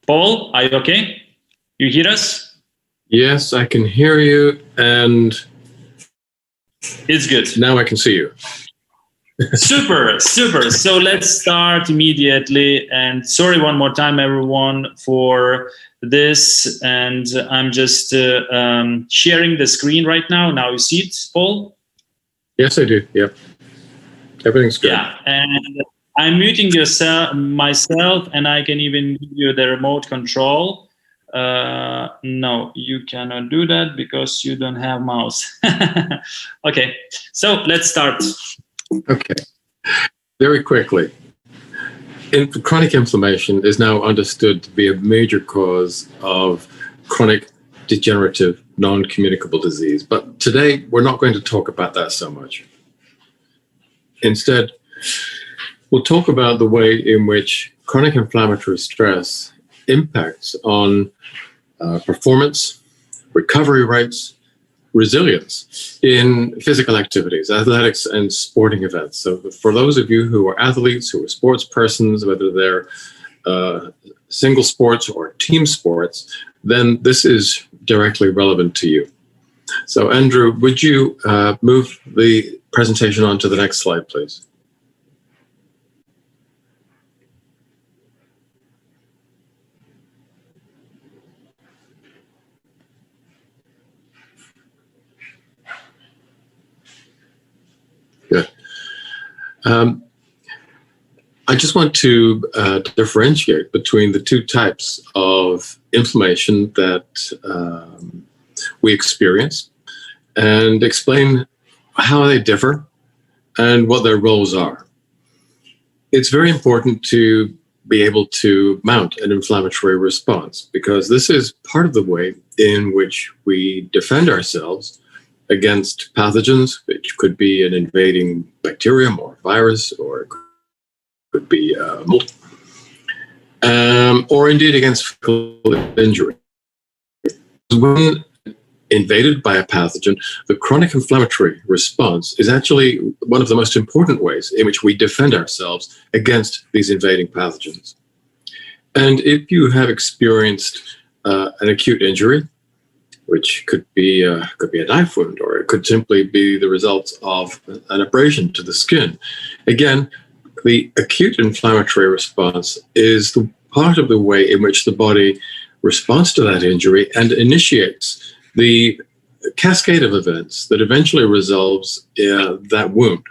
Paul, are you okay? You hear us? Yes, I can hear you, and it's good. Now I can see you. Super. So let's start immediately. And sorry one more time, everyone, for this. And I'm just sharing the screen right now. Now you see it, Paul? Yes, I do. Yep. Everything's good. Yeah, and I'm muting myself, and I can even give you the remote control. No, you cannot do that because you don't have mouse. Okay, so let's start. Okay, very quickly. Chronic inflammation is now understood to be a major cause of chronic degenerative non-communicable disease. But today, we're not going to talk about that so much. Instead, we'll talk about the way in which chronic inflammatory stress impacts on performance, recovery rates, resilience in physical activities, athletics and sporting events. So for those of you who are athletes, who are sports persons, whether they're single sports or team sports, then this is directly relevant to you. So Andrew, would you move the presentation on to the next slide, please? Good. I just want to differentiate between the two types of inflammation that we experience and explain how they differ and what their roles are. It's very important to be able to mount an inflammatory response because this is part of the way in which we defend ourselves against pathogens, which could be an invading bacterium or virus, or it could be mold, or indeed against physical injury. When invaded by a pathogen, the chronic inflammatory response is actually one of the most important ways in which we defend ourselves against these invading pathogens. And if you have experienced an acute injury, which could be a knife wound, or it could simply be the result of an abrasion to the skin. Again, the acute inflammatory response is the part of the way in which the body responds to that injury and initiates the cascade of events that eventually resolves that wound.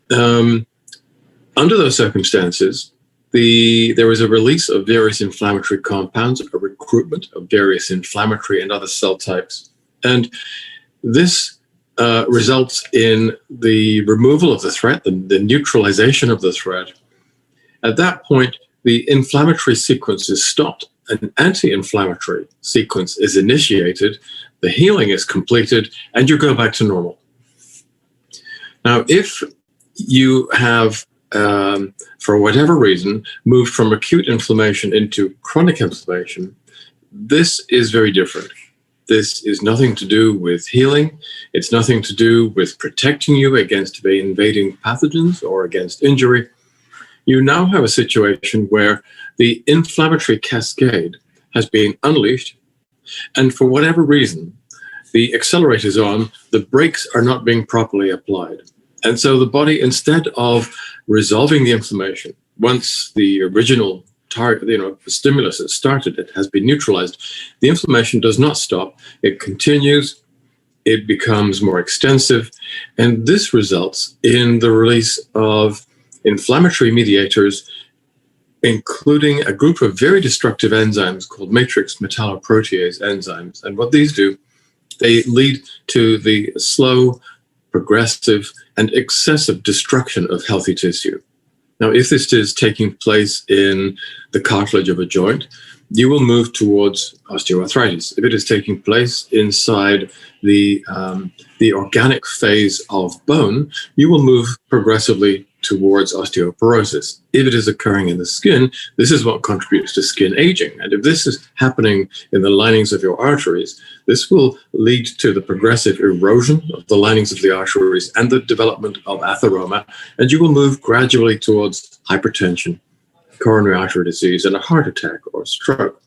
Under those circumstances, there is a release of various inflammatory compounds, a recruitment of various inflammatory and other cell types. And this results in the removal of the threat, the neutralization of the threat. At that point, the inflammatory sequence is stopped. An anti-inflammatory sequence is initiated, the healing is completed, and you go back to normal. Now, if you have for whatever reason, moved from acute inflammation into chronic inflammation, this is very different. This is nothing to do with healing. It's nothing to do with protecting you against invading pathogens or against injury. You now have a situation where the inflammatory cascade has been unleashed, and for whatever reason, the accelerator is on, the brakes are not being properly applied. And so the body, instead of resolving the inflammation, once the original target, the stimulus that started it has been neutralized, the inflammation does not stop. It continues, it becomes more extensive, and this results in the release of inflammatory mediators, including a group of very destructive enzymes called matrix metalloprotease enzymes. And what these do, they lead to the slow, progressive, and excessive destruction of healthy tissue. Now, if this is taking place in the cartilage of a joint, you will move towards osteoarthritis. If it is taking place inside the organic phase of bone, you will move progressively towards osteoporosis. If it is occurring in the skin, this is what contributes to skin aging. And if this is happening in the linings of your arteries, this will lead to the progressive erosion of the linings of the arteries and the development of atheroma, and you will move gradually towards hypertension coronary artery disease, and a heart attack or a stroke.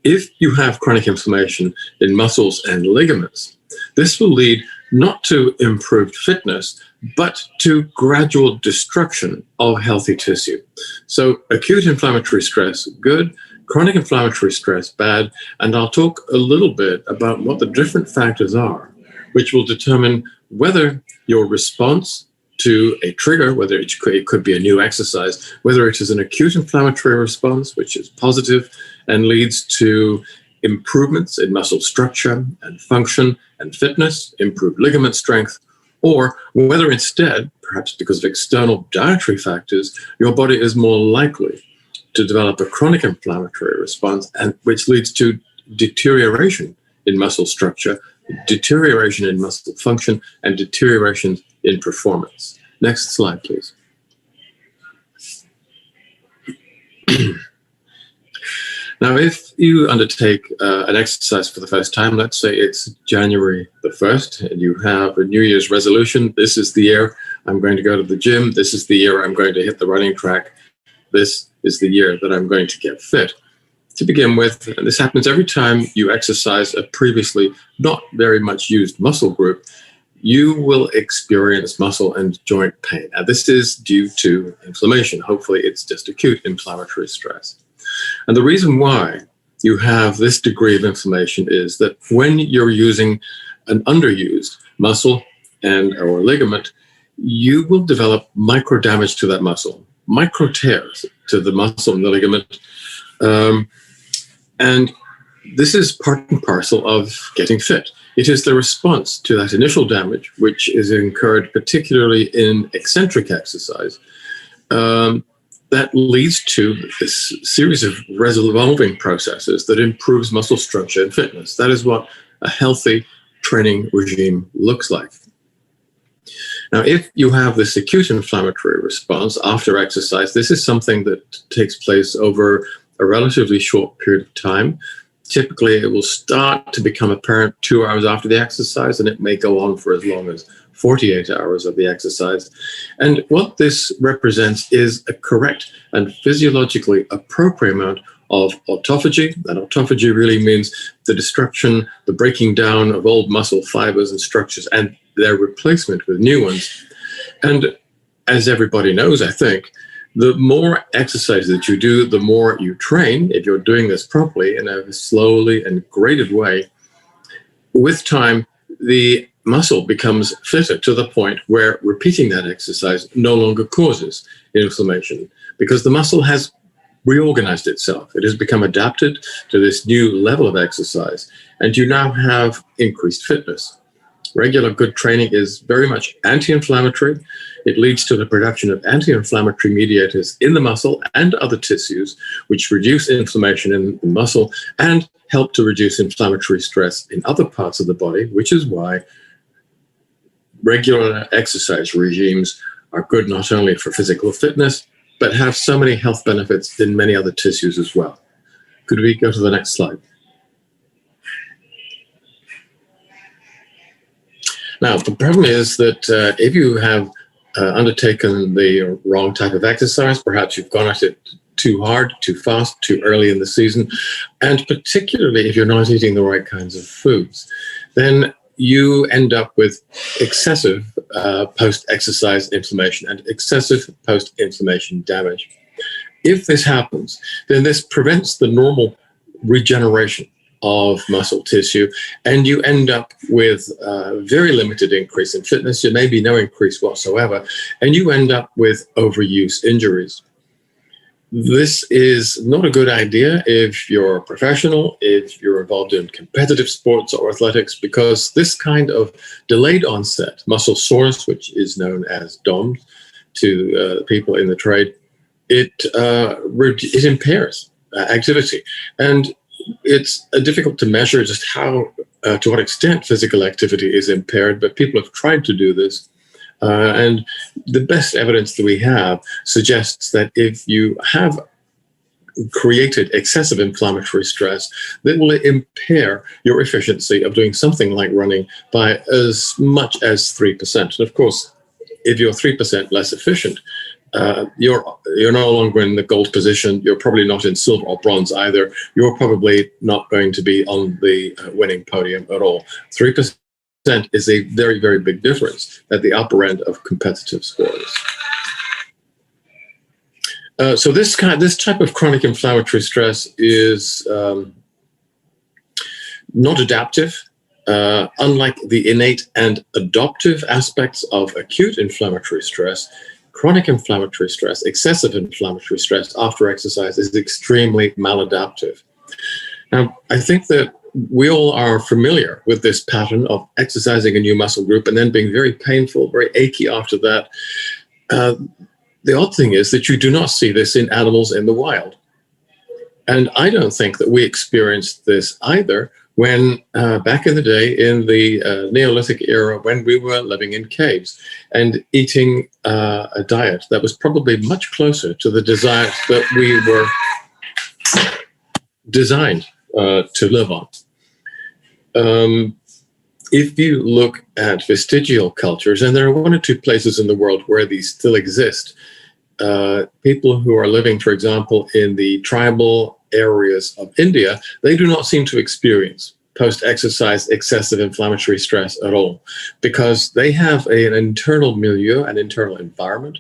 If you have chronic inflammation in muscles and ligaments, this will lead not to improved fitness, but to gradual destruction of healthy tissue. So acute inflammatory stress, good. Chronic inflammatory stress, bad. And I'll talk a little bit about what the different factors are, which will determine whether your response to a trigger, whether it could be a new exercise, whether it is an acute inflammatory response, which is positive and leads to improvements in muscle structure and function and fitness, improved ligament strength, or whether instead, perhaps because of external dietary factors, your body is more likely to develop a chronic inflammatory response, and which leads to deterioration in muscle structure, deterioration in muscle function, and deterioration in performance. Next slide, please. Now, if you undertake an exercise for the first time, let's say it's January the 1st, and you have a New Year's resolution, this is the year I'm going to go to the gym, this is the year I'm going to hit the running track, this is the year that I'm going to get fit. To begin with, and this happens every time you exercise a previously not very much used muscle group, you will experience muscle and joint pain. Now, this is due to inflammation. Hopefully, it's just acute inflammatory stress. And the reason why you have this degree of inflammation is that when you're using an underused muscle and or ligament, you will develop micro damage to that muscle, micro tears to the muscle and the ligament. And this is part and parcel of getting fit. It is the response to that initial damage, which is incurred particularly in eccentric exercise, that leads to this series of resolving processes that improves muscle structure and fitness. That is what a healthy training regime looks like. Now, if you have this acute inflammatory response after exercise, this is something that takes place over a relatively short period of time. Typically, it will start to become apparent 2 hours after the exercise, and it may go on for as long as 48 hours of the exercise. And what this represents is a correct and physiologically appropriate amount of autophagy. And autophagy really means the destruction, the breaking down of old muscle fibers and structures and their replacement with new ones. And as everybody knows, I think, the more exercise that you do, the more you train, if you're doing this properly in a slowly and graded way, with time, the muscle becomes fitter to the point where repeating that exercise no longer causes inflammation because the muscle has reorganized itself. It has become adapted to this new level of exercise, and you now have increased fitness. Regular good training is very much anti-inflammatory. It leads to the production of anti-inflammatory mediators in the muscle and other tissues, which reduce inflammation in the muscle and help to reduce inflammatory stress in other parts of the body, which is why regular exercise regimes are good not only for physical fitness, but have so many health benefits in many other tissues as well. Could we go to the next slide? Now, the problem is that if you have undertaken the wrong type of exercise, perhaps you've gone at it too hard, too fast, too early in the season, and particularly if you're not eating the right kinds of foods, then you end up with excessive post-exercise inflammation and excessive post-inflammation damage. If this happens, then this prevents the normal regeneration of muscle tissue, and you end up with very limited increase in fitness. There may be no increase whatsoever, and you end up with overuse injuries. This is not a good idea if you're a professional, if you're involved in competitive sports or athletics, because this kind of delayed onset muscle soreness, which is known as DOMS to people in the trade, it impairs activity. And it's difficult to measure just how, to what extent physical activity is impaired, but people have tried to do this. And the best evidence that we have suggests that if you have created excessive inflammatory stress, that will impair your efficiency of doing something like running by as much as 3%. And of course, if you're 3% less efficient, you're no longer in the gold position. You're probably not in silver or bronze either. You're probably not going to be on the winning podium at all. 3% is a very, very big difference at the upper end of competitive scores. So this type of chronic inflammatory stress is not adaptive. Unlike the innate and adaptive aspects of acute inflammatory stress, chronic inflammatory stress, excessive inflammatory stress after exercise is extremely maladaptive. Now, I think that we all are familiar with this pattern of exercising a new muscle group and then being very painful, very achy after that. The odd thing is that you do not see this in animals in the wild. And I don't think that we experienced this either when back in the day, in the Neolithic era, when we were living in caves and eating a diet that was probably much closer to the diet that we were designed to live on. If you look at vestigial cultures, and there are 1 or 2 places in the world where these still exist, people who are living, for example, in the tribal areas of India, they do not seem to experience post-exercise excessive inflammatory stress at all, because they have an internal milieu, an internal environment,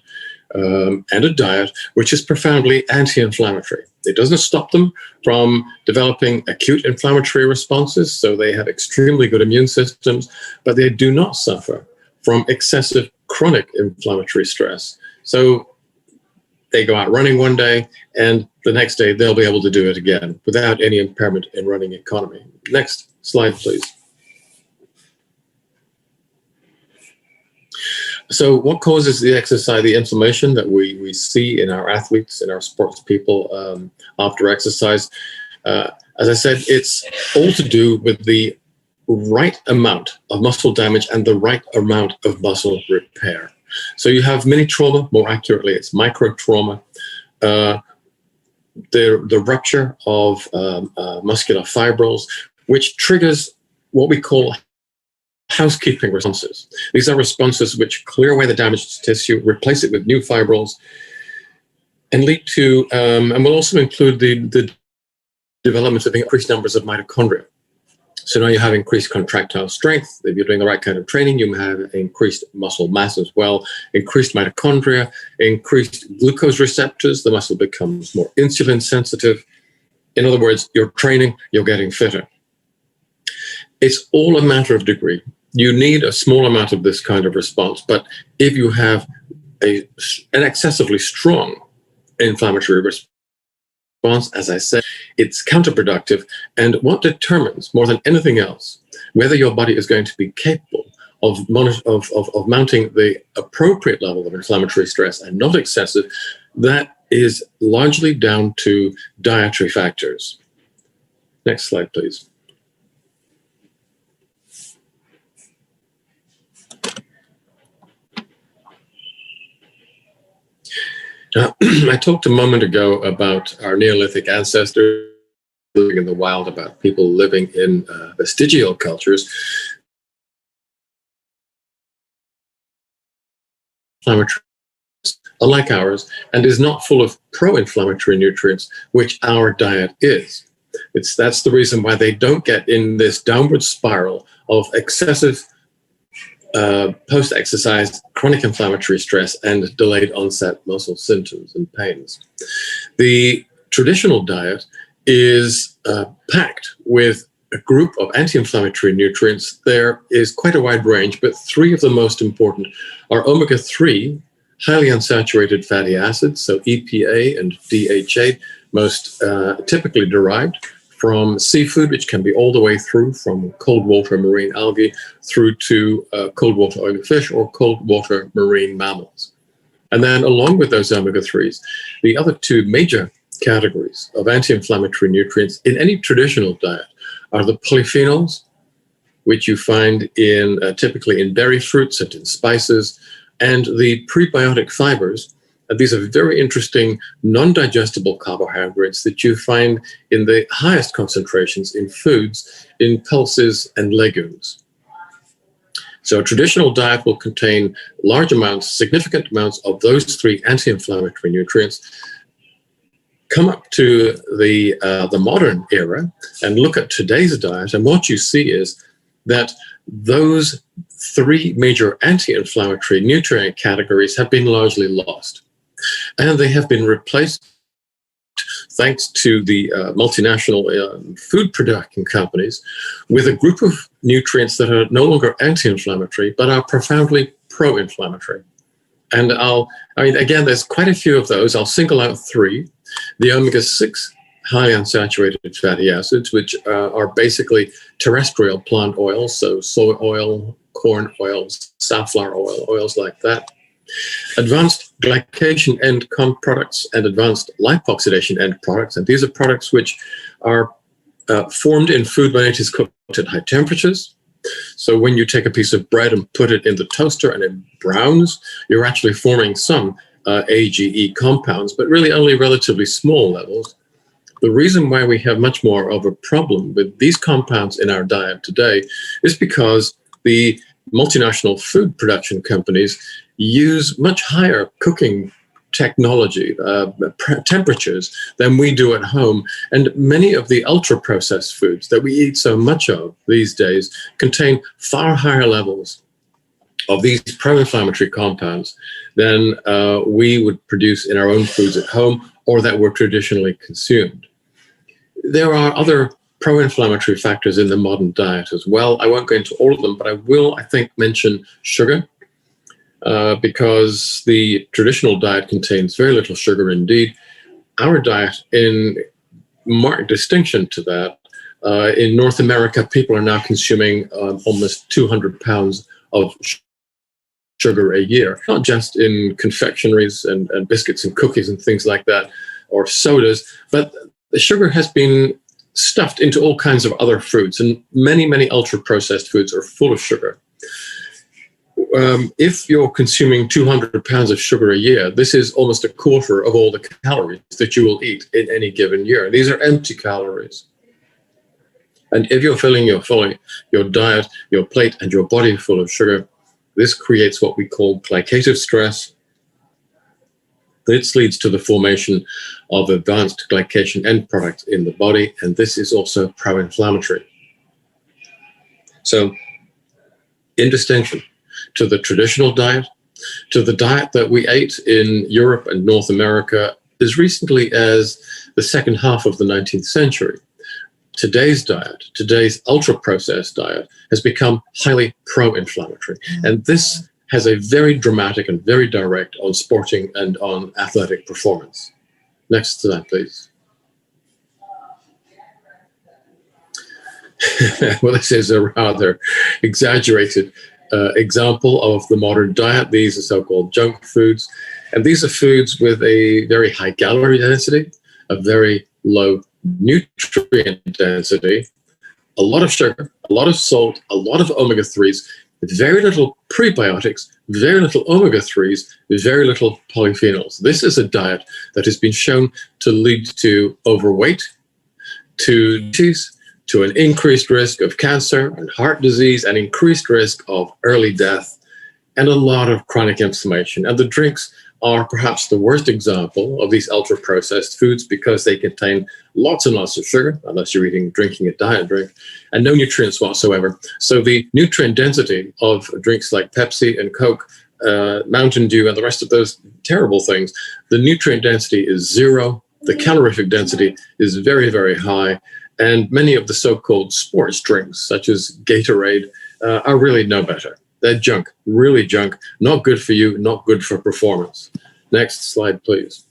and a diet which is profoundly anti-inflammatory. It doesn't stop them from developing acute inflammatory responses, so they have extremely good immune systems, but they do not suffer from excessive chronic inflammatory stress. So they go out running one day, and the next day they'll be able to do it again without any impairment in running economy. Next slide, please. So what causes the exercise, the inflammation that we see in our athletes, in our sports people after exercise? As I said, it's all to do with the right amount of muscle damage and the right amount of muscle repair. So you have mini trauma, more accurately, it's micro trauma. The rupture of muscular fibrils, which triggers what we call housekeeping responses. These are responses which clear away the damaged tissue, replace it with new fibrils, and lead to, and will also include the development of increased numbers of mitochondria. So now you have increased contractile strength. If you're doing the right kind of training, you have increased muscle mass as well, increased mitochondria, increased glucose receptors. The muscle becomes more insulin sensitive. In other words, you're training, you're getting fitter. It's all a matter of degree. You need a small amount of this kind of response, but if you have an excessively strong inflammatory response, as I said, it's counterproductive. And what determines more than anything else whether your body is going to be capable of mounting the appropriate level of inflammatory stress and not excessive, that is largely down to dietary factors. Next slide, please. I talked a moment ago about our Neolithic ancestors living in the wild, about people living in vestigial cultures. Inflammatory, unlike ours, and is not full of pro-inflammatory nutrients, which our diet is. That's the reason why they don't get in this downward spiral of excessive post-exercise chronic inflammatory stress and delayed onset muscle symptoms and pains. The traditional diet is packed with a group of anti-inflammatory nutrients. There is quite a wide range, but 3 of the most important are omega-3, highly unsaturated fatty acids, so EPA and DHA, most typically derived from seafood, which can be all the way through from cold water marine algae through to cold water oily fish or cold water marine mammals. And then along with those omega-3s, the other 2 major categories of anti-inflammatory nutrients in any traditional diet are the polyphenols, which you find in typically in berry fruits and in spices, and the prebiotic fibers. And these are very interesting non-digestible carbohydrates that you find in the highest concentrations in foods, in pulses and legumes. So a traditional diet will contain large amounts, significant amounts of those three anti-inflammatory nutrients. Come up to the modern era and look at today's diet, and what you see is that those three major anti-inflammatory nutrient categories have been largely lost. And they have been replaced, thanks to the multinational food production companies, with a group of nutrients that are no longer anti-inflammatory, but are profoundly pro-inflammatory. And again, there's quite a few of those. I'll single out three. The omega-6 highly unsaturated fatty acids, which are basically terrestrial plant oils, so soy oil, corn oils, safflower oil, oils like that. Advanced glycation end products and advanced lipoxidation end products. And these are products which are formed in food when it is cooked at high temperatures. So when you take a piece of bread and put it in the toaster and it browns, you're actually forming some AGE compounds, but really only relatively small levels. The reason why we have much more of a problem with these compounds in our diet today is because the multinational food production companies use much higher cooking technology, temperatures than we do at home. And many of the ultra-processed foods that we eat so much of these days contain far higher levels of these pro-inflammatory compounds than we would produce in our own foods at home or that were traditionally consumed. There are other pro-inflammatory factors in the modern diet as well. I won't go into all of them, but I will, I think, mention sugar, because the traditional diet contains very little sugar indeed. Our diet, in marked distinction to that, in North America, people are now consuming almost 200 pounds of sugar a year, not just in confectionaries and biscuits and cookies and things like that, or sodas, but the sugar has been stuffed into all kinds of other foods, and many, many ultra-processed foods are full of sugar. If you're consuming 200 pounds of sugar a year, this is almost a quarter of all the calories that you will eat in any given year. These are empty calories. And if you're filling your diet, your plate, and your body full of sugar, this creates what we call glycative stress. This leads to the formation of advanced glycation end products in the body, and this is also pro-inflammatory. So, in distinction to the traditional diet, to the diet that we ate in Europe and North America as recently as the second half of the 19th century, today's diet, today's ultra-processed diet, has become highly pro-inflammatory. And this has a very dramatic and very direct on sporting and on athletic performance. Next slide, please. Well, this is a rather exaggerated example of the modern diet. These are so-called junk foods. And these are foods with a very high calorie density, a very low nutrient density, a lot of sugar, a lot of salt, a lot of omega-3s, very little prebiotics, very little omega-3s, very little polyphenols. This is a diet that has been shown to lead to overweight, to disease, to an increased risk of cancer and heart disease, an increased risk of early death, and a lot of chronic inflammation. And the drinks are perhaps the worst example of these ultra-processed foods because they contain lots and lots of sugar, unless you're drinking a diet drink, and no nutrients whatsoever. So the nutrient density of drinks like Pepsi and Coke, Mountain Dew, and the rest of those terrible things, the nutrient density is zero, the calorific density is very, very high, and many of the so-called sports drinks, such as Gatorade, are really no better. They're junk, really junk, not good for you, not good for performance. Next slide, please.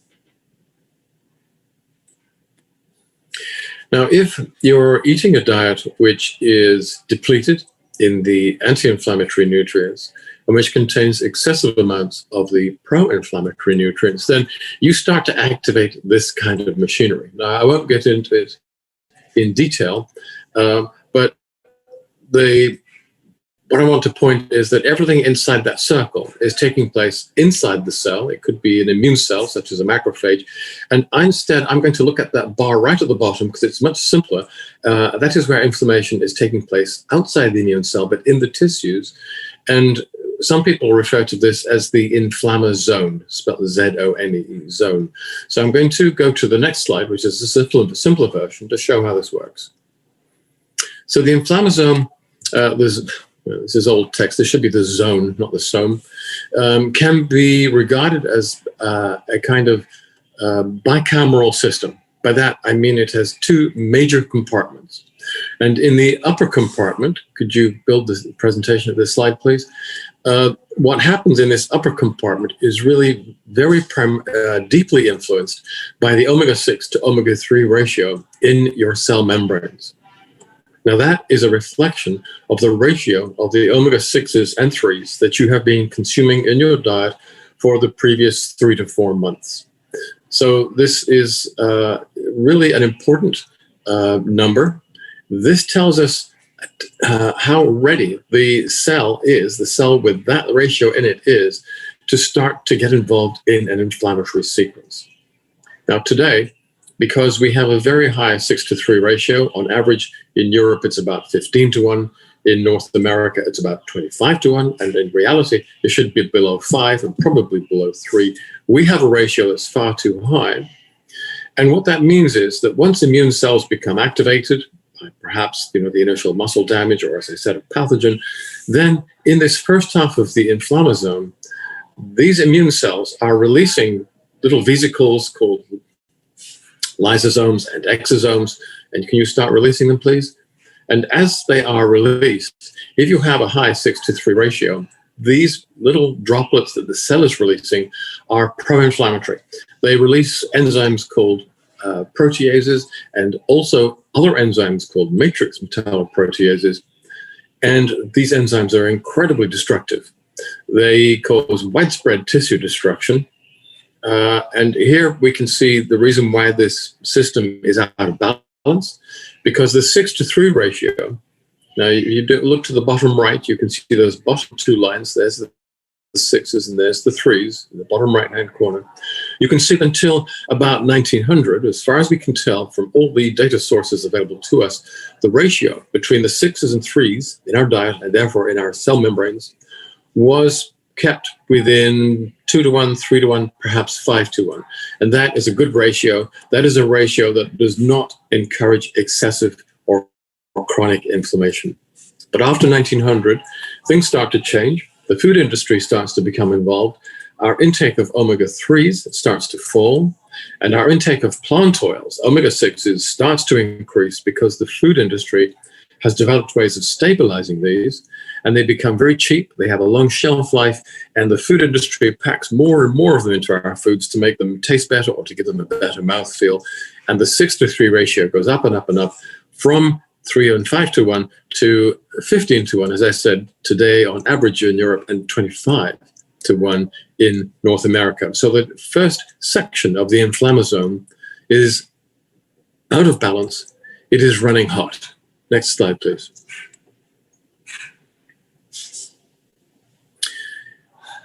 Now, if you're eating a diet which is depleted in the anti-inflammatory nutrients and which contains excessive amounts of the pro-inflammatory nutrients, then you start to activate this kind of machinery. Now, I won't get into it in detail, but what I want to point is that everything inside that circle is taking place inside the cell. It could be an immune cell, such as a macrophage. And instead, I'm going to look at that bar right at the bottom because it's much simpler. That is where inflammation is taking place outside the immune cell, but in the tissues. And some people refer to this as the inflammasome, spelled Z-O-N-E, zone. So I'm going to go to the next slide, which is a simpler version to show how this works. So the inflammasome, this is old text, this should be the zone, not the some, can be regarded as a kind of bicameral system. By that, I mean it has two major compartments. And in the upper compartment, could you build the presentation of this slide, please? What happens in this upper compartment is really very deeply influenced by the omega-6 to omega-3 ratio in your cell membranes. Now that is a reflection of the ratio of the omega-6s and 3s that you have been consuming in your diet for the previous 3 to 4 months. So this is really an important number. This tells us how ready the cell is, the cell with that ratio in it is, to start to get involved in an inflammatory sequence. Now today, because we have a very high 6-to-3 ratio, on average in Europe it's about 15-to-1, in North America it's about 25-to-1, and in reality it should be below 5 and probably below 3. We have a ratio that's far too high. And what that means is that once immune cells become activated, perhaps the initial muscle damage, or as I said, a pathogen, then in this first half of the inflammasome, these immune cells are releasing little vesicles called lysosomes and exosomes. And can you start releasing them, please? And as they are released, if you have a high 6-to-3 ratio, these little droplets that the cell is releasing are pro-inflammatory. They release enzymes called proteases, and also other enzymes called matrix metalloproteases. And these enzymes are incredibly destructive. They cause widespread tissue destruction. And here we can see the reason why this system is out of balance, because the 6-to-3 ratio, now you look to the bottom right, you can see those bottom two lines. There's the 6s and there's the 3s in the bottom right-hand corner. You can see until about 1900, as far as we can tell from all the data sources available to us, the ratio between the 6s and 3s in our diet, and therefore in our cell membranes, was kept within 2-to-1, 3-to-1, perhaps 5-to-1. And that is a good ratio. That is a ratio that does not encourage excessive or chronic inflammation. But after 1900, things start to change. The food industry starts to become involved. Our intake of omega-3s starts to fall, and our intake of plant oils, omega-6s, starts to increase because the food industry has developed ways of stabilizing these, and they become very cheap. They have a long shelf life, and the food industry packs more and more of them into our foods to make them taste better or to give them a better mouthfeel. And the 6-to-3 ratio goes up and up and up from 3 and 5-to-1 to 15-to-1, as I said, today on average in Europe, and 25-to-1 in North America. So the first section of the inflammasome is out of balance. It is running hot. Next slide, please.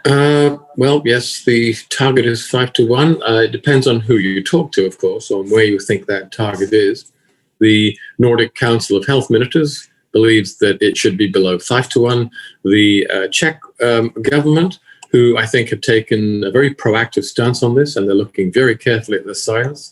Well, yes, the target is 5-to-1. It depends on who you talk to, of course, on where you think that target is. The Nordic Council of Health Ministers believes that it should be below 5-to-1. The Czech government, who I think have taken a very proactive stance on this, and they're looking very carefully at the science,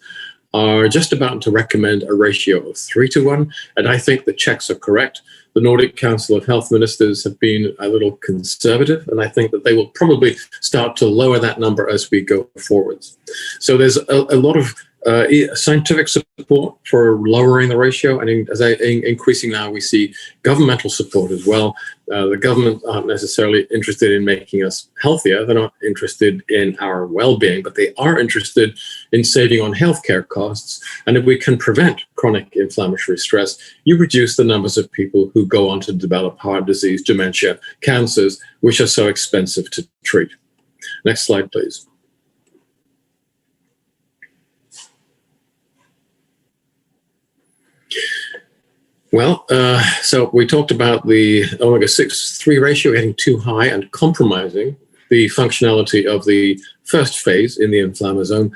are just about to recommend a ratio of 3-to-1. And I think the Czechs are correct. The Nordic Council of Health Ministers have been a little conservative, and I think that they will probably start to lower that number as we go forwards. So there's a lot of scientific support for lowering the ratio, and increasing now we see governmental support as well. The government aren't necessarily interested in making us healthier. They're not interested in our well-being, but they are interested in saving on healthcare costs. And if we can prevent chronic inflammatory stress, you reduce the numbers of people who go on to develop heart disease, dementia, cancers, which are so expensive to treat. Next slide, please. Well, so we talked about the omega-6-3 ratio getting too high and compromising the functionality of the first phase in the inflammasome.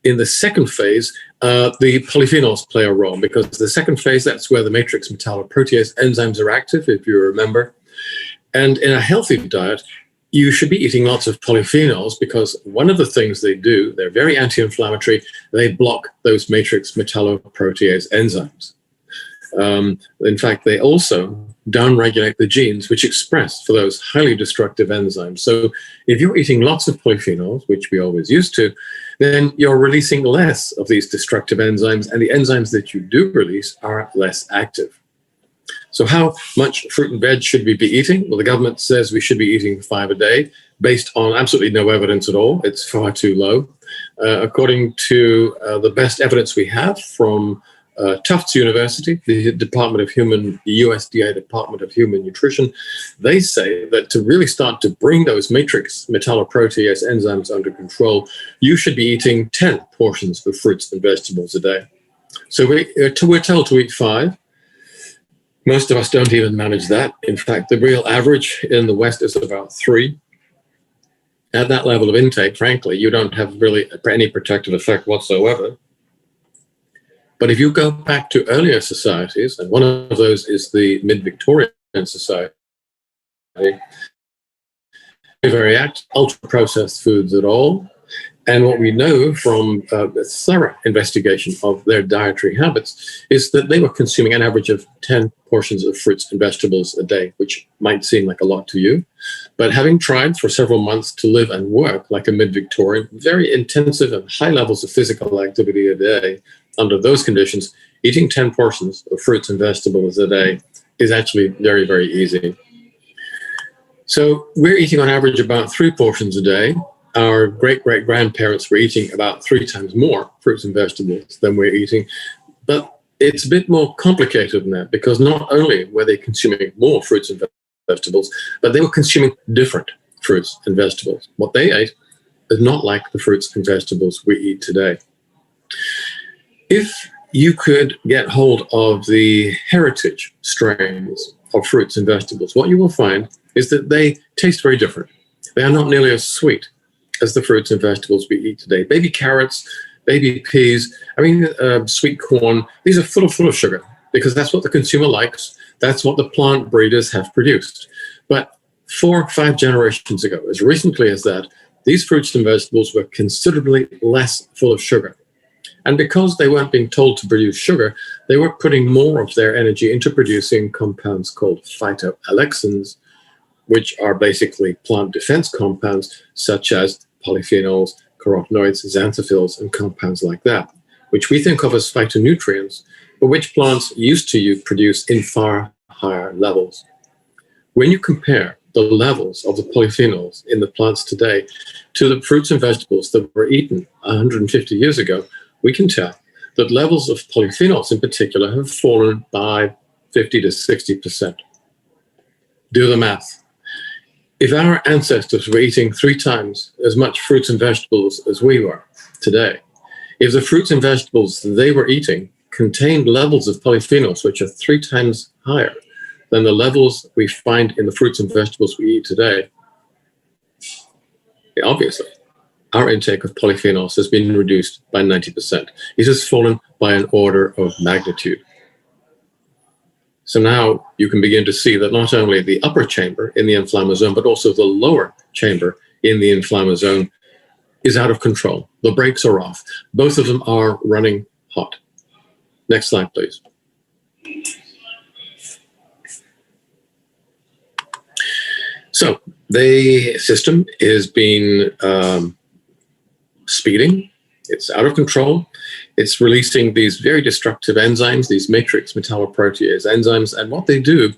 In the second phase, the polyphenols play a role, because the second phase, that's where the matrix metalloprotease enzymes are active, if you remember. And in a healthy diet, you should be eating lots of polyphenols, because one of the things they do, they're very anti-inflammatory. They block those matrix metalloprotease enzymes. In fact, they also downregulate the genes which express for those highly destructive enzymes. So if you're eating lots of polyphenols, which we always used to, then you're releasing less of these destructive enzymes, and the enzymes that you do release are less active. So how much fruit and veg should we be eating? Well, the government says we should be eating 5 a day, based on absolutely no evidence at all. It's far too low. According to the best evidence we have from Tufts University, the USDA Department of Human Nutrition, they say that to really start to bring those matrix metalloprotease enzymes under control, you should be eating 10 portions of fruits and vegetables a day. So we're told to eat 5. Most of us don't even manage that. In fact, the real average in the West is about 3. At that level of intake, frankly, you don't have really any protective effect whatsoever. But if you go back to earlier societies, and one of those is the mid-Victorian society, very active, ultra-processed foods at all. And what we know from a thorough investigation of their dietary habits is that they were consuming an average of 10 portions of fruits and vegetables a day, which might seem like a lot to you. But having tried for several months to live and work like a mid-Victorian, very intensive and high levels of physical activity a day, under those conditions, eating 10 portions of fruits and vegetables a day is actually very, very easy. So we're eating on average about 3 portions a day. Our great-great-grandparents were eating about 3 times more fruits and vegetables than we're eating. But it's a bit more complicated than that, because not only were they consuming more fruits and vegetables, but they were consuming different fruits and vegetables. What they ate is not like the fruits and vegetables we eat today. If you could get hold of the heritage strains of fruits and vegetables, what you will find is that they taste very different. They are not nearly as sweet as the fruits and vegetables we eat today. Baby carrots, baby peas, sweet corn, these are full of sugar, because that's what the consumer likes. That's what the plant breeders have produced. But 4 or 5 generations ago, as recently as that, these fruits and vegetables were considerably less full of sugar. And because they weren't being told to produce sugar, they were putting more of their energy into producing compounds called phytoalexins, which are basically plant defense compounds, such as polyphenols, carotenoids, xanthophylls, and compounds like that, which we think of as phytonutrients, but which plants used to produce in far higher levels. When you compare the levels of the polyphenols in the plants today to the fruits and vegetables that were eaten 150 years ago, we can tell that levels of polyphenols in particular have fallen by 50 to 60%. Do the math. If our ancestors were eating 3 times as much fruits and vegetables as we were today, if the fruits and vegetables they were eating contained levels of polyphenols which are 3 times higher than the levels we find in the fruits and vegetables we eat today, obviously, our intake of polyphenols has been reduced by 90%. It has fallen by an order of magnitude. So now you can begin to see that not only the upper chamber in the inflammasome, but also the lower chamber in the inflammasome is out of control. The brakes are off. Both of them are running hot. Next slide, please. So the system is being speeding. It's out of control. It's releasing these very destructive enzymes, these matrix metalloprotease enzymes. And what they do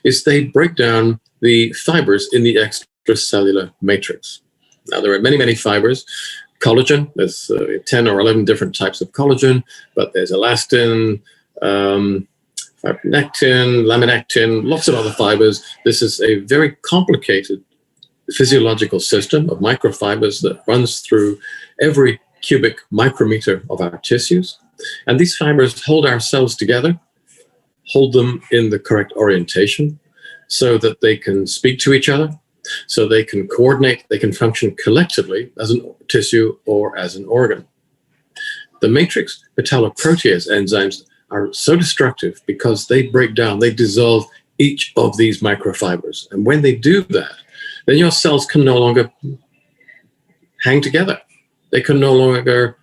is they break down the fibers in the extracellular matrix. Now, there are many, many fibers. Collagen, there's 10 or 11 different types of collagen, but there's elastin, fibronectin, laminectin, lots of other fibers. This is a very complicated physiological system of microfibers that runs through every cubic micrometer of our tissues. And these fibers hold our cells together, hold them in the correct orientation so that they can speak to each other, so they can coordinate, they can function collectively as a tissue or as an organ. The matrix metalloprotease enzymes are so destructive because they break down, they dissolve each of these microfibers. And when they do that, then your cells can no longer hang together. They can no longer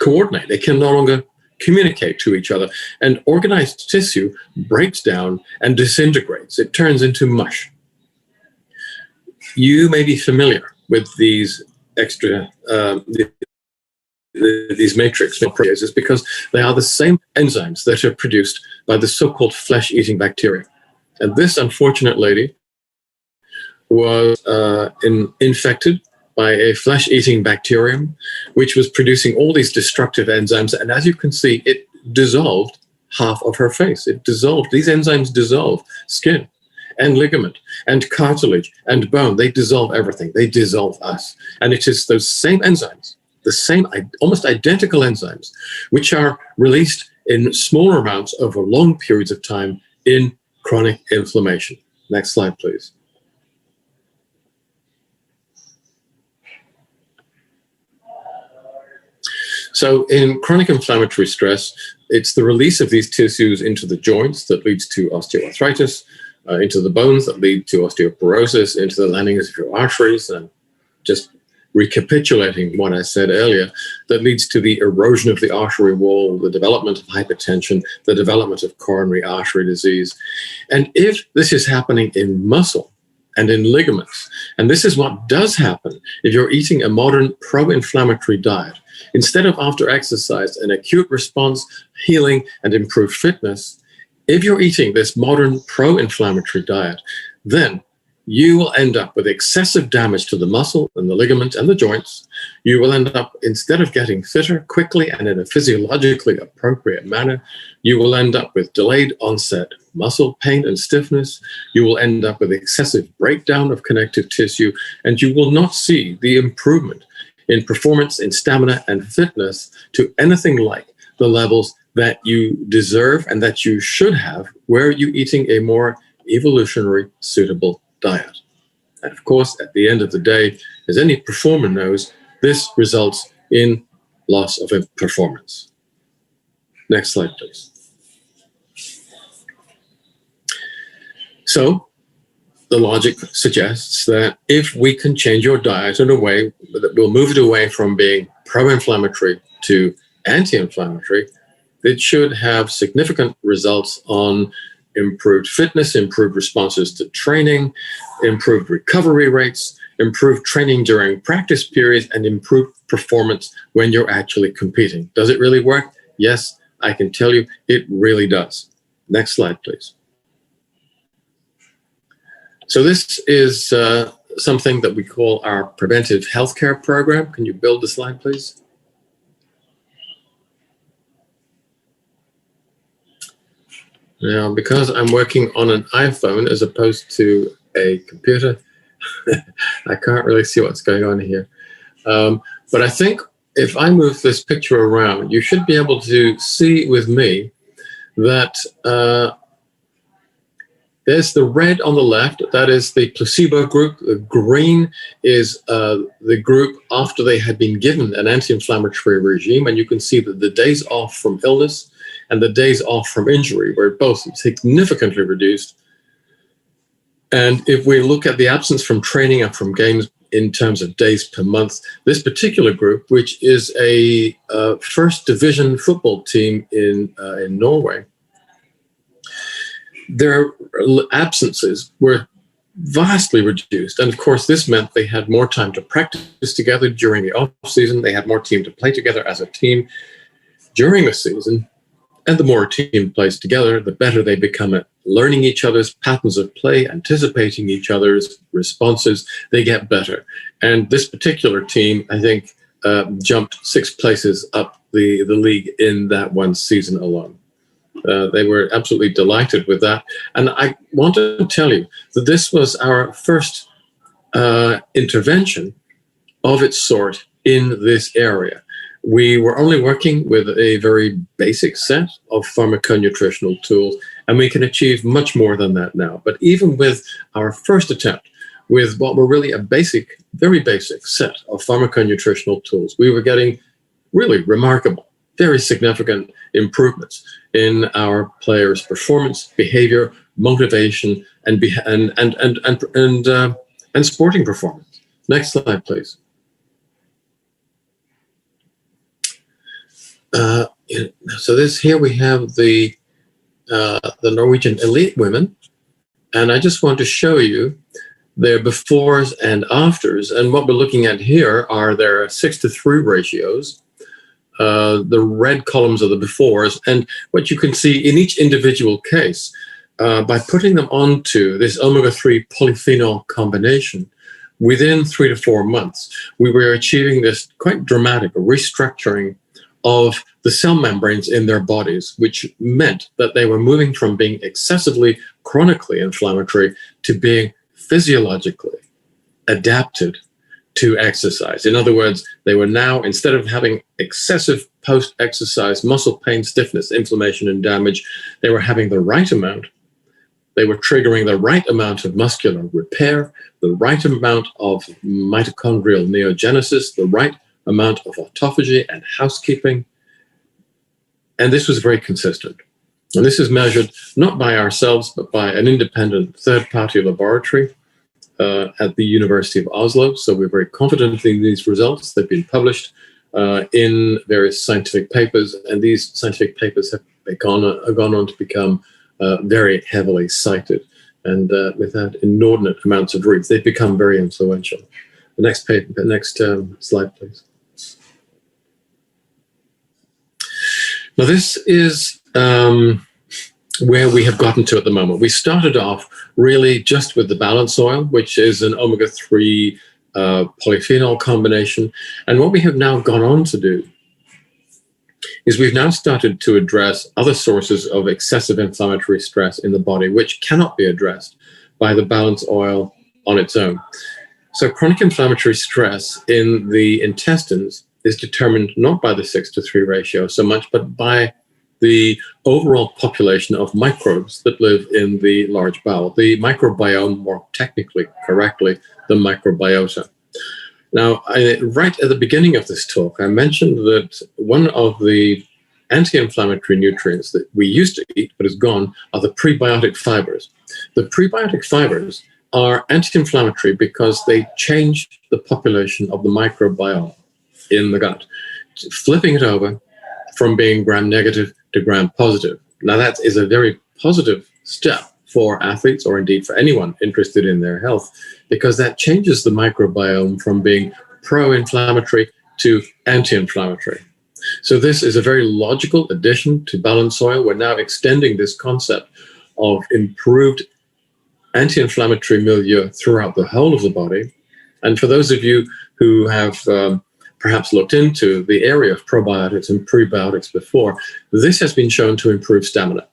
coordinate. They can no longer communicate to each other. And organized tissue breaks down and disintegrates. It turns into mush. You may be familiar with these these matrix proteases because they are the same enzymes that are produced by the so-called flesh-eating bacteria. And this unfortunate lady was infected by a flesh-eating bacterium, which was producing all these destructive enzymes. And as you can see, it dissolved half of her face. It dissolved. These enzymes dissolve skin and ligament and cartilage and bone. They dissolve everything. They dissolve us. And it is those same enzymes, the same almost identical enzymes, which are released in smaller amounts over long periods of time in chronic inflammation. Next slide, please. So in chronic inflammatory stress, it's the release of these tissues into the joints that leads to osteoarthritis, into the bones that lead to osteoporosis, into the linings of your arteries, and just recapitulating what I said earlier, that leads to the erosion of the artery wall, the development of hypertension, the development of coronary artery disease. And if this is happening in muscle and in ligaments, and this is what does happen if you're eating a modern pro-inflammatory diet, instead of after exercise an acute response, healing, and improved fitness, if you're eating this modern pro-inflammatory diet, then you will end up with excessive damage to the muscle and the ligament and the joints. You will end up, instead of getting fitter quickly and in a physiologically appropriate manner, you will end up with delayed onset muscle pain and stiffness. You will end up with excessive breakdown of connective tissue, and you will not see the improvement in performance, in stamina and fitness to anything like the levels that you deserve and that you should have were you eating a more evolutionary suitable diet. And of course, at the end of the day, as any performer knows, this results in loss of performance. Next slide, please. So the logic suggests that if we can change your diet in a way that will move it away from being pro-inflammatory to anti-inflammatory, it should have significant results on improved fitness, improved responses to training, improved recovery rates, improved training during practice periods, and improved performance when you're actually competing. Does it really work? Yes, I can tell you it really does. Next slide, please. So this is something that we call our preventive healthcare program. Can you build the slide, please? Now, because I'm working on an iPhone as opposed to a computer, I can't really see what's going on here. But I think if I move this picture around, you should be able to see with me that there's the red on the left, that is the placebo group. The green is the group after they had been given an anti-inflammatory regime, and you can see that the days off from illness and the days off from injury were both significantly reduced. And if we look at the absence from training and from games in terms of days per month, this particular group, which is a first division football team in Norway, their absences were vastly reduced. And of course, this meant they had more time to practice together during the off season. They had more time to play together as a team during the season. And the more a team plays together, the better they become at learning each other's patterns of play, anticipating each other's responses. They get better. And this particular team, I think, jumped 6 places up the league in that one season alone. They were absolutely delighted with that. And I want to tell you that this was our first intervention of its sort in this area. We were only working with a very basic set of pharmaco-nutritional tools, and we can achieve much more than that now. But even with our first attempt, with what were really a basic, very basic set of pharmaco-nutritional tools, we were getting really remarkable, very significant improvements in our players' performance, behavior, motivation, and sporting performance. Next slide, please. So here we have the Norwegian elite women, and I just want to show you their befores and afters. And what we're looking at here are their 6:3 ratios. The red columns are the befores, and what you can see in each individual case, by putting them onto this omega-3 polyphenol combination, within 3 to 4 months, we were achieving this quite dramatic restructuring of the cell membranes in their bodies, which meant that they were moving from being excessively chronically inflammatory to being physiologically adapted to exercise. In other words, they were now, instead of having excessive post-exercise muscle pain, stiffness, inflammation, and damage, they were having the right amount. They were triggering the right amount of muscular repair, the right amount of mitochondrial neogenesis, the right amount of autophagy and housekeeping. And this was very consistent. And this is measured not by ourselves, but by an independent third-party laboratory at the University of Oslo. So we're very confident in these results. They've been published in various scientific papers, and these scientific papers have gone on to become very heavily cited. And with that, inordinate amounts of reach, they've become very influential. The next slide, please. Now, this is where we have gotten to at the moment. We started off really just with the balance oil, which is an omega-3 polyphenol combination. And what we have now gone on to do is we've now started to address other sources of excessive inflammatory stress in the body, which cannot be addressed by the balance oil on its own. So chronic inflammatory stress in the intestines is determined not by the 6:3 ratio so much, but by the overall population of microbes that live in the large bowel, the microbiome, more technically correctly, the microbiota. Now, right at the beginning of this talk, I mentioned that one of the anti-inflammatory nutrients that we used to eat but is gone are the prebiotic fibers. The prebiotic fibers are anti-inflammatory because they change the population of the microbiome in the gut, flipping it over from being gram-negative to gram-positive. Now, that is a very positive step for athletes, or indeed for anyone interested in their health, because that changes the microbiome from being pro-inflammatory to anti-inflammatory. So this is a very logical addition to balance oil. We're now extending this concept of improved anti-inflammatory milieu throughout the whole of the body. And for those of you who have perhaps looked into the area of probiotics and prebiotics before, this has been shown to improve stamina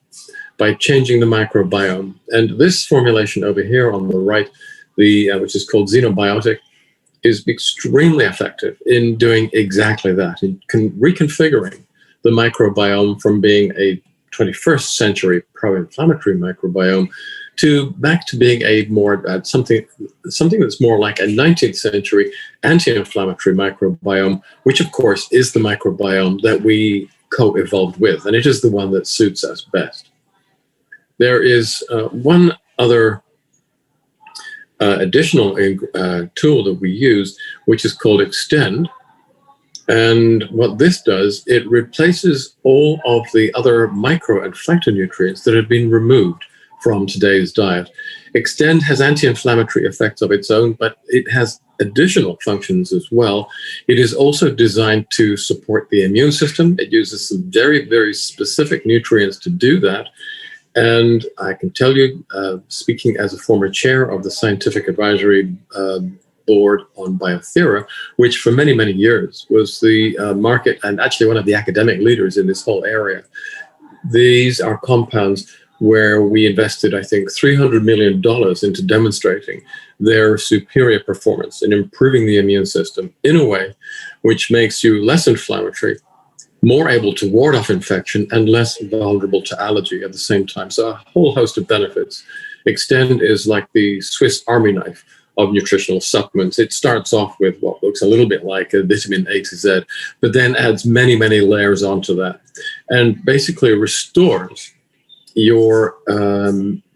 by changing the microbiome. And this formulation over here on the right, which is called Xenobiotic, is extremely effective in doing exactly that, in reconfiguring the microbiome from being a 21st century pro-inflammatory microbiome back to being a more something that's more like a 19th century anti-inflammatory microbiome, which of course is the microbiome that we co-evolved with, and it is the one that suits us best. There is one other additional tool that we use, which is called Extend. And what this does, it replaces all of the other micro and phytonutrients that have been removed from today's diet. Extend has anti-inflammatory effects of its own, but it has additional functions as well. It is also designed to support the immune system. It uses some very, very specific nutrients to do that. And I can tell you, speaking as a former chair of the Scientific Advisory Board on Biothera, which for many, many years was the market and actually one of the academic leaders in this whole area, these are compounds where we invested, I think, $300 million into demonstrating their superior performance in improving the immune system in a way which makes you less inflammatory, more able to ward off infection, and less vulnerable to allergy at the same time. So a whole host of benefits. Extend is like the Swiss Army knife of nutritional supplements. It starts off with what looks a little bit like a vitamin A to Z, but then adds many, many layers onto that, and basically restores your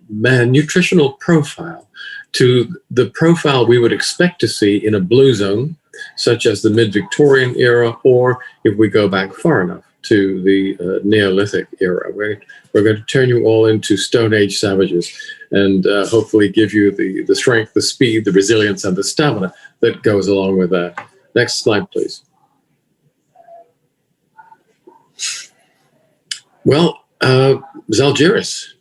nutritional profile to the profile we would expect to see in a blue zone, such as the mid-Victorian era, or if we go back far enough to the Neolithic era. We're going to turn you all into Stone Age savages, and hopefully give you the strength, the speed, the resilience, and the stamina that goes along with that. Next slide, please. Well, Zalgiris.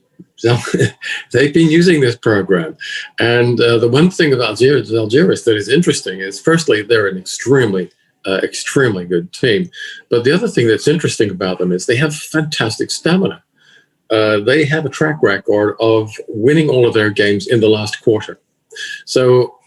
They've been using this program, and the one thing about Zalgiris that is interesting is, firstly, they're an extremely good team, but the other thing that's interesting about them is they have fantastic stamina. They have a track record of winning all of their games in the last quarter, so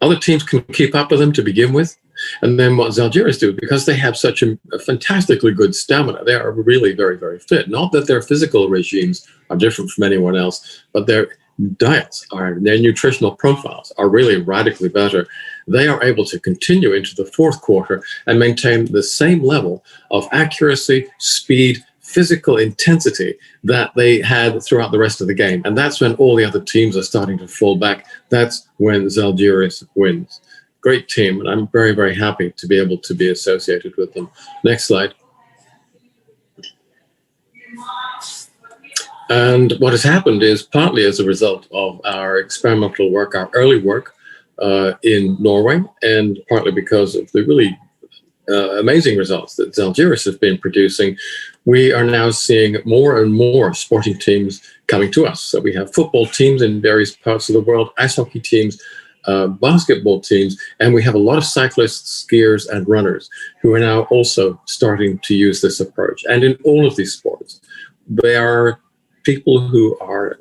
other teams can keep up with them to begin with. And then what Zalgiris do, because they have such a fantastically good stamina, they are really very, very fit. Not that their physical regimes are different from anyone else, but their diets, their nutritional profiles are really radically better. They are able to continue into the fourth quarter and maintain the same level of accuracy, speed, physical intensity that they had throughout the rest of the game. And that's when all the other teams are starting to fall back. That's when Zalgiris wins. Great team, and I'm very, very happy to be able to be associated with them. Next slide. And what has happened is partly as a result of our experimental work, our early work in Norway, and partly because of the really amazing results that Zalgiris has been producing, we are now seeing more and more sporting teams coming to us. So we have football teams in various parts of the world, ice hockey teams, basketball teams, and we have a lot of cyclists, skiers, and runners who are now also starting to use this approach. And in all of these sports, they are people who are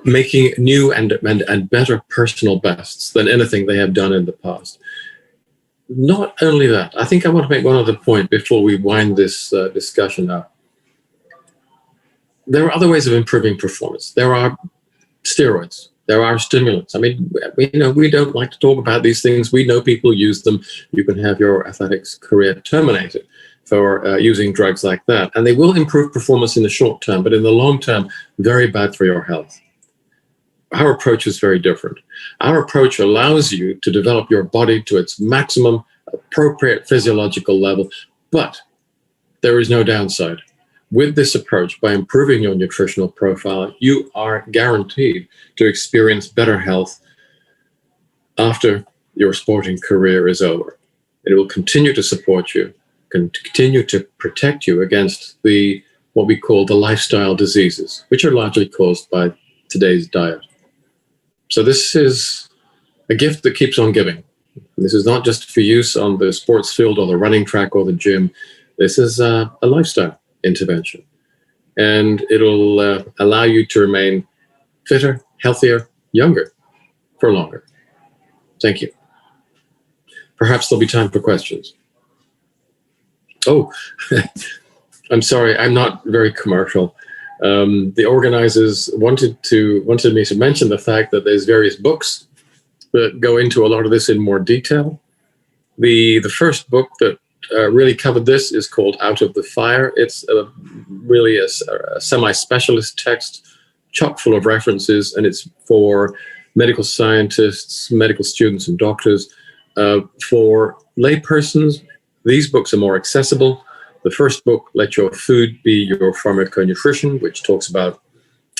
making new and better personal bests than anything they have done in the past. Not only that, I think I want to make one other point before we wind this discussion up. There are other ways of improving performance. There are steroids. There are stimulants. I mean, we don't like to talk about these things. We know people use them. You can have your athletics career terminated for using drugs like that. And they will improve performance in the short term, but in the long term, very bad for your health. Our approach is very different. Our approach allows you to develop your body to its maximum appropriate physiological level, but there is no downside. With this approach, by improving your nutritional profile, you are guaranteed to experience better health after your sporting career is over. It will continue to support you, continue to protect you against what we call the lifestyle diseases, which are largely caused by today's diet. So this is a gift that keeps on giving. This is not just for use on the sports field or the running track or the gym. This is a lifestyle intervention, and it'll allow you to remain fitter, healthier, younger for longer. Thank you. Perhaps there'll be time for questions. Oh, I'm sorry, I'm not very commercial. The organizers wanted me to mention the fact that there's various books that go into a lot of this in more detail. The first book that really covered this is called Out of the Fire. It's really a semi-specialist text, chock full of references, and it's for medical scientists, medical students, and doctors. For laypersons, these books are more accessible. The first book, Let Your Food Be Your Pharmaco-nutrition, which talks about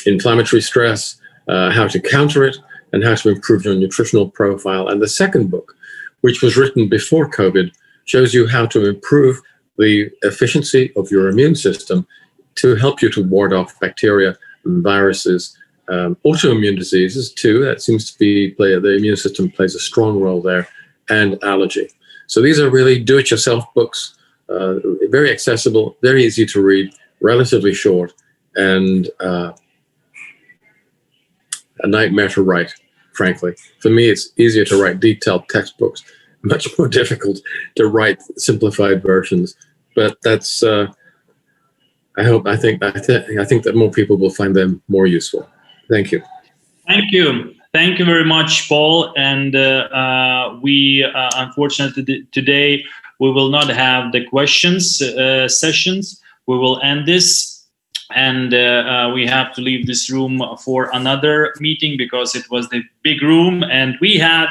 inflammatory stress, how to counter it, and how to improve your nutritional profile. And the second book, which was written before COVID, shows you how to improve the efficiency of your immune system to help you to ward off bacteria and viruses, autoimmune diseases too. That seems to be the immune system plays a strong role there, and allergy. So these are really do-it-yourself books, very accessible, very easy to read, relatively short, and a nightmare to write, frankly. For me, it's easier to write detailed textbooks, much more difficult to write simplified versions. But that's, I think that more people will find them more useful. Thank you. Thank you. Thank you very much, Paul. And we unfortunately today we will not have the questions sessions. We will end this, and we have to leave this room for another meeting because it was the big room, and we had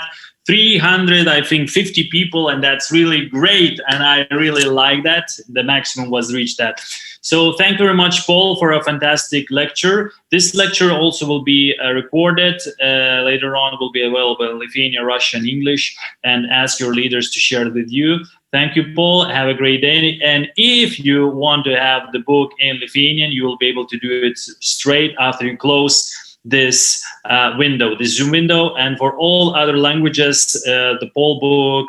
300, I think, 50 people, and that's really great. And I really like that. The maximum was reached that. So thank you very much, Paul, for a fantastic lecture. This lecture also will be recorded. Later on, will be available in Lithuanian, Russian, English, and ask your leaders to share it with you. Thank you, Paul. Have a great day. And if you want to have the book in Lithuanian, you will be able to do it straight after you close this window, this Zoom window. And for all other languages, the Paul book